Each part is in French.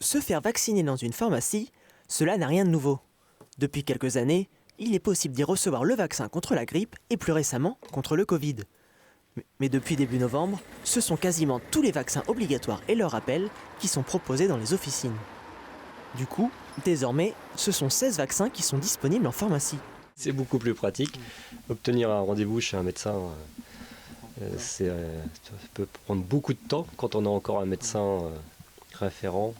Se faire vacciner dans une pharmacie, cela n'a rien de nouveau. Depuis quelques années, il est possible d'y recevoir le vaccin contre la grippe et plus récemment contre le Covid. Mais depuis début novembre, ce sont quasiment tous les vaccins obligatoires et leurs rappels qui sont proposés dans les officines. Du coup, désormais, ce sont 16 vaccins qui sont disponibles en pharmacie. C'est beaucoup plus pratique. Obtenir un rendez-vous chez un médecin, ça peut prendre beaucoup de temps quand on a encore un médecin référent.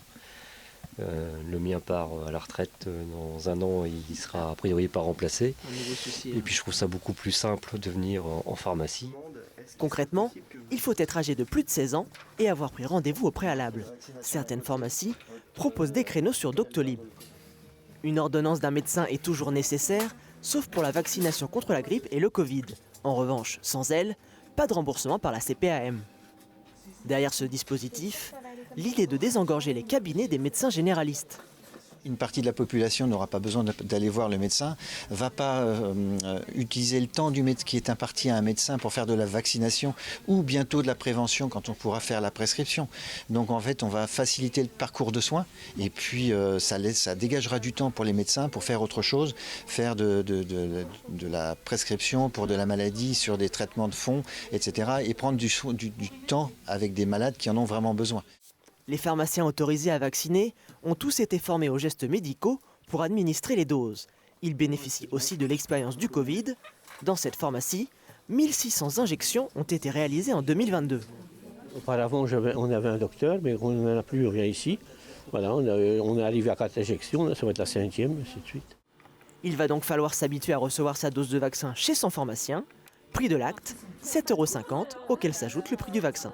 Le mien part à la retraite dans un an, il sera a priori pas remplacé. Et puis je trouve ça beaucoup plus simple de venir en pharmacie. Concrètement, il faut être âgé de plus de 16 ans et avoir pris rendez-vous au préalable. Certaines pharmacies proposent des créneaux sur Doctolib. Une ordonnance d'un médecin est toujours nécessaire, sauf pour la vaccination contre la grippe et le Covid. En revanche, sans elle, pas de remboursement par la CPAM. Derrière ce dispositif, l'idée de désengorger les cabinets des médecins généralistes. Une partie de la population n'aura pas besoin d'aller voir le médecin, ne va pas utiliser le temps qui est imparti à un médecin pour faire de la vaccination ou bientôt de la prévention quand on pourra faire la prescription. Donc en fait, on va faciliter le parcours de soins et puis ça dégagera du temps pour les médecins pour faire autre chose, faire de la prescription pour de la maladie sur des traitements de fond, etc. et prendre du temps avec des malades qui en ont vraiment besoin. Les pharmaciens autorisés à vacciner ont tous été formés aux gestes médicaux pour administrer les doses. Ils bénéficient aussi de l'expérience du Covid. Dans cette pharmacie, 1600 injections ont été réalisées en 2022. Auparavant, on avait un docteur, mais on n'en a plus rien ici. Voilà, on est arrivé à 4 injections, ça va être la 5e, ainsi de suite. Il va donc falloir s'habituer à recevoir sa dose de vaccin chez son pharmacien. Prix de l'acte, 7,50 € auquel s'ajoute le prix du vaccin.